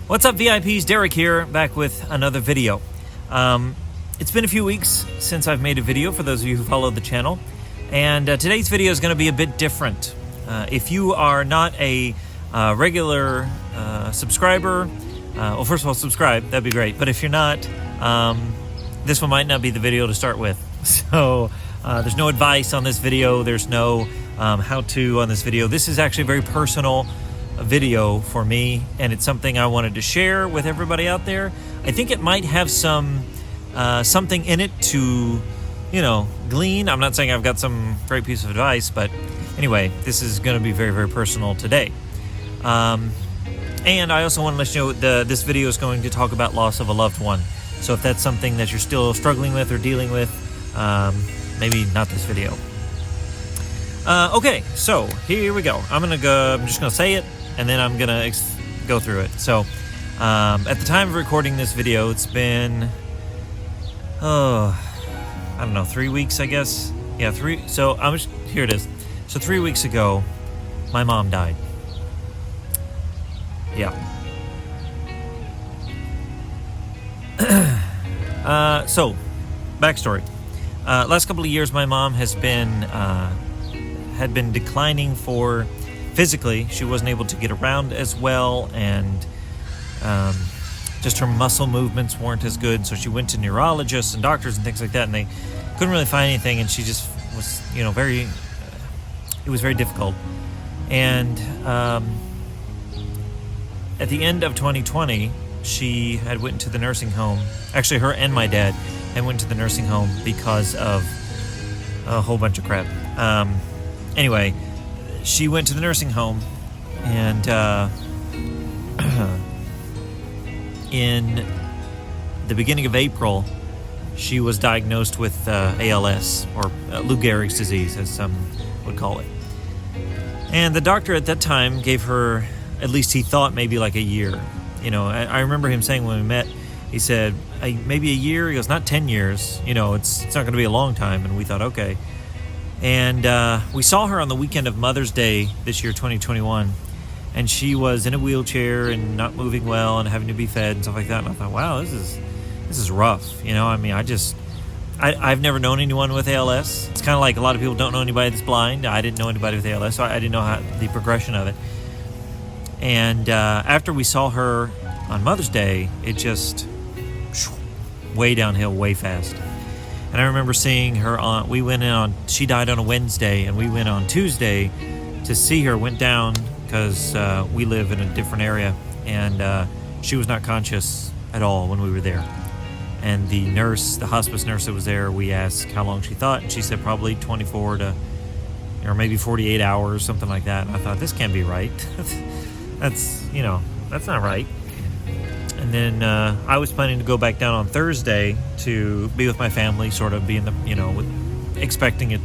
What's up, VIPs? Derek here, back with another video. It's been a few weeks since I've made a video, for those of you who follow the channel, and today's video is going to be a bit different. If you are not a regular subscriber, well, first of all, subscribe, that'd be great, but if you're not, this one might not be the video to start with. So there's no advice on this video, there's no how-to on this video. This is actually a very personal video for me, and it's something I wanted to share with everybody out there. I think it might have some something in it to, glean. I'm not saying I've got some great piece of advice, but anyway, this is going to be very, very personal today. And I also want to let you know this video is going to talk about loss of a loved one. So if that's something that you're still struggling with or dealing with, maybe not this video. Okay, so here we go. I'm just gonna say it, and then I'm gonna go through it. So, at the time of recording this video, it's been, I don't know, 3 weeks, I guess. Yeah, 3. So here it is. So 3 weeks ago, my mom died. Yeah. So, backstory. Last couple of years, my mom had been declining physically. She wasn't able to get around as well, and just her muscle movements weren't as good. So she went to neurologists and doctors and things like that, and they couldn't really find anything. And she just was, it was very difficult. And at the end of 2020, she had went to the nursing home. Actually, her and my dad had went to the nursing home because of a whole bunch of crap. Anyway, she went to the nursing home, and in the beginning of April, she was diagnosed with ALS, or Lou Gehrig's disease, as some would call it. And the doctor at that time gave her, at least he thought, maybe like a year. I remember him saying when we met, he said, maybe a year. He goes, not 10 years. It's not going to be a long time. And we thought, okay. And we saw her on the weekend of Mother's Day this year, 2021, and she was in a wheelchair and not moving well and having to be fed and stuff like that. And I thought, wow, this is rough. I've never known anyone with ALS. It's kind of like a lot of people don't know anybody that's blind. I didn't know anybody with ALS, so I didn't know the progression of it. And after we saw her on Mother's Day, it just way downhill, way fast. And I remember seeing her she died on a Wednesday, and we went on Tuesday to see her, went down, because we live in a different area, and she was not conscious at all when we were there. And the hospice nurse that was there, we asked how long she thought, and she said probably 24 to, maybe 48 hours, something like that. And I thought, this can't be right. That's not right. And then I was planning to go back down on Thursday to be with my family, sort of be in the, expecting it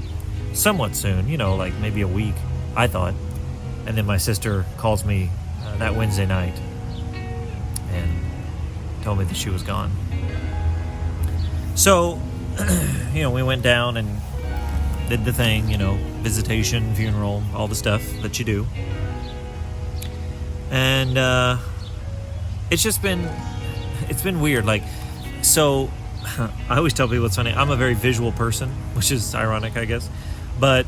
somewhat soon, like maybe a week, I thought. And then my sister calls me that Wednesday night and told me that she was gone. So, we went down and did the thing, visitation, funeral, all the stuff that you do. And it's been weird. So I always tell people, it's funny, I'm a very visual person, which is ironic, I guess, but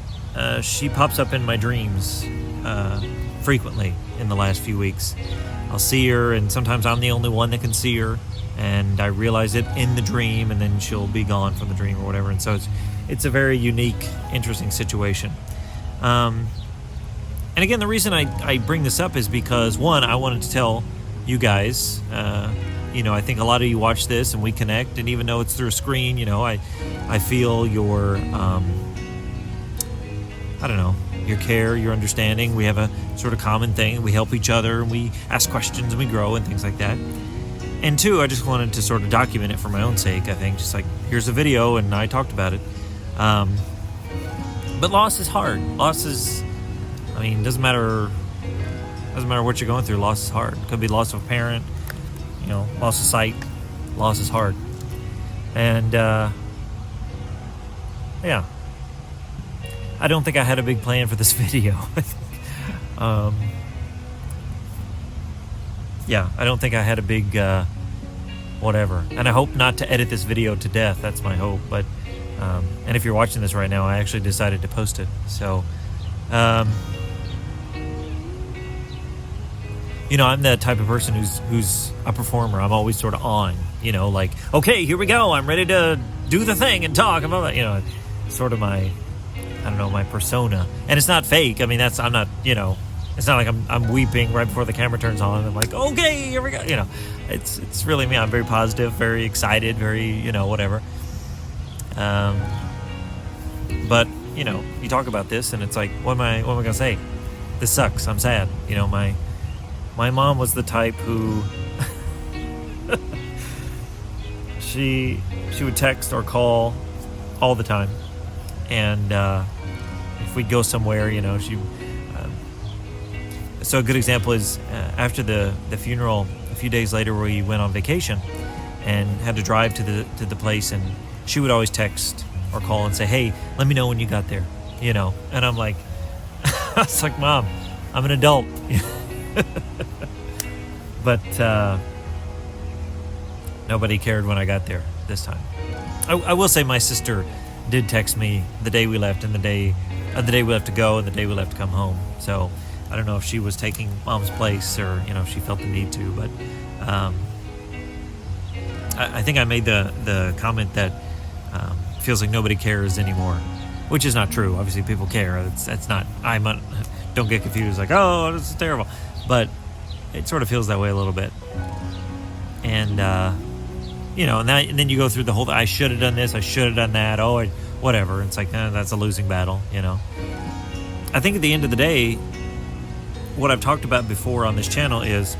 she pops up in my dreams frequently in the last few weeks. I'll see her, and sometimes I'm the only one that can see her, and I realize it in the dream, and then she'll be gone from the dream or whatever. And so it's a very unique, interesting situation. And again, the reason I bring this up is because, one, I wanted to tell you guys, I think a lot of you watch this and we connect, and even though it's through a screen, I feel your, your care, your understanding. We have a sort of common thing. We help each other, and we ask questions, and we grow, and things like that. And two, I just wanted to sort of document it for my own sake, I think. Just like, here's a video, and I talked about it. But loss is hard. Loss is, doesn't matter what you're going through. Loss is hard. It could be loss of a parent, loss of sight. Loss is hard. And, yeah. I don't think I had a big plan for this video. yeah, I don't think I had a big whatever. And I hope not to edit this video to death. That's my hope. But and if you're watching this right now, I actually decided to post it. So, you know, I'm the type of person who's a performer. I'm always sort of on, you know, like, okay, here we go. I'm ready to do the thing and talk about that. You know, sort of my, I don't know, my persona. And it's not fake. I mean, I'm not, you know, it's not like I'm weeping right before the camera turns on. I'm like, okay, here we go. You know, it's really me. I'm very positive, very excited, very, you know, whatever. But, you know, you talk about this and it's like, what am I going to say? This sucks. I'm sad. You know, my mom was the type who she would text or call all the time. And if we'd go somewhere, you know, so a good example is after the funeral, a few days later, we went on vacation and had to drive to the place, and she would always text or call and say, "Hey, let me know when you got there," you know. And I'm like, I was like, "Mom, I'm an adult." But nobody cared when I got there this time. I will say my sister did text me the day we left and the day we left to go and the day we left to come home. So I don't know if she was taking Mom's place or, you know, if she felt the need to, but I think I made the comment that feels like nobody cares anymore, which is not true. Obviously people care. That's not, don't get confused like, oh, this is terrible. But it sort of feels that way a little bit. And, you know, and then you go through the whole, I should have done this, I should have done that, whatever. It's like, that's a losing battle, you know. I think at the end of the day, what I've talked about before on this channel is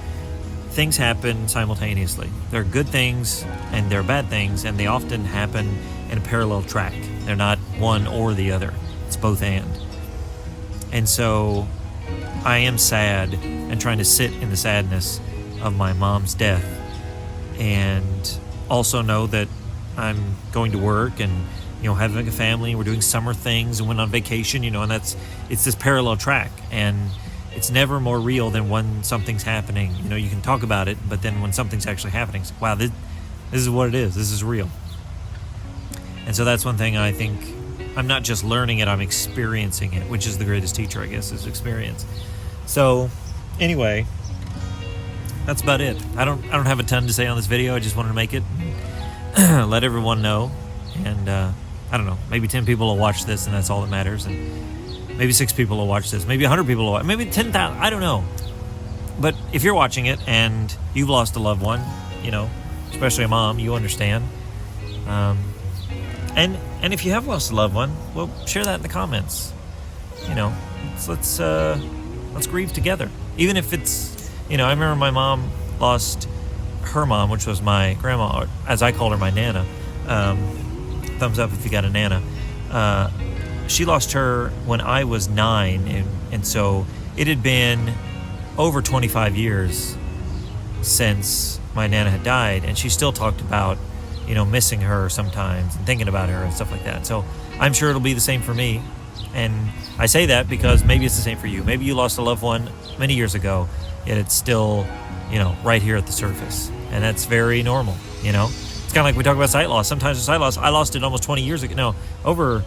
things happen simultaneously. There are good things and there are bad things, and they often happen in a parallel track. They're not one or the other. It's both and. And so I am sad and trying to sit in the sadness of my mom's death, and also know that I'm going to work and, you know, having a family, we're doing summer things and went on vacation, you know, and it's this parallel track, and it's never more real than when something's happening. You know, you can talk about it, but then when something's actually happening, it's like, wow, this is what it is. This is real. And so that's one thing I think I'm not just learning it, I'm experiencing it, which is the greatest teacher, I guess, is experience. So anyway, that's about it. I don't have a ton to say on this video. I just wanted to make it, let everyone know. And I don't know, maybe 10 people will watch this and that's all that matters. And maybe 6 people will watch this. Maybe 100 people will watch, maybe 10,000, I don't know. But if you're watching it and you've lost a loved one, you know, especially a mom, you understand. And if you have lost a loved one, well, share that in the comments. You know, let's grieve together. Even if it's, you know, I remember my mom lost her mom, which was my grandma, or as I called her, my Nana. Thumbs up if you got a Nana. She lost her when I was 9, and so it had been over 25 years since my Nana had died, and she still talked about, you know, missing her sometimes and thinking about her and stuff like that. So I'm sure it'll be the same for me. And I say that because maybe it's the same for you. Maybe you lost a loved one many years ago, yet it's still, you know, right here at the surface. And that's very normal, you know. It's kind of like we talk about sight loss. Sometimes with sight loss, I lost it almost 20 years ago. No, over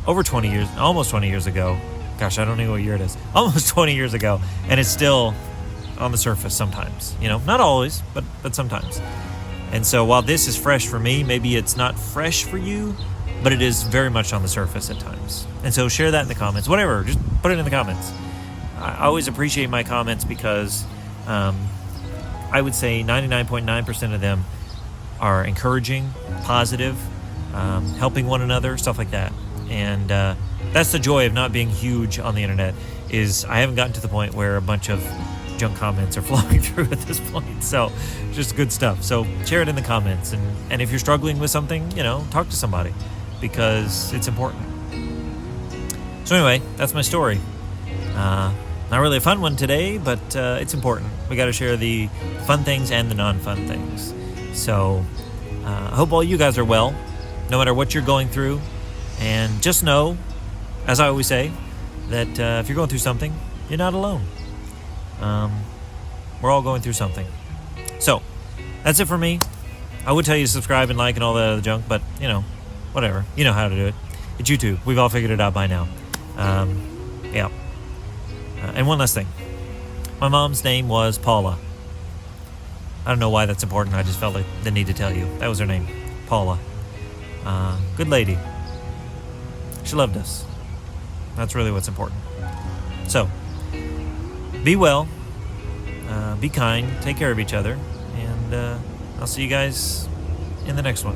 20 years, almost 20 years ago. Gosh, I don't know what year it is. Almost 20 years ago. And it's still on the surface sometimes, you know. Not always, but sometimes. And so while this is fresh for me, maybe it's not fresh for you, but it is very much on the surface at times. And so share that in the comments. Whatever, just put it in the comments. I always appreciate my comments because I would say 99.9% of them are encouraging, positive, helping one another, stuff like that. And that's the joy of not being huge on the internet, is I haven't gotten to the point where a bunch of junk comments are flowing through at this point. So just good stuff. So share it in the comments. And if you're struggling with something, you know, talk to somebody, because it's important. So anyway, that's my story. Not really a fun one today, but it's important. We got to share the fun things and the non-fun things. So I hope all you guys are well, no matter what you're going through. And just know, as I always say, that if you're going through something, you're not alone. We're We're all going through something. So, that's it for me. I would tell you to subscribe and like and all that other junk, but, whatever. You know how to do it. It's YouTube. We've all figured it out by now. Yeah. And one last thing. My mom's name was Paula. I don't know why that's important. I just felt like the need to tell you. That was her name. Paula. Good lady. She loved us. That's really what's important. So, be well. Be kind. Take care of each other. And I'll see you guys in the next one.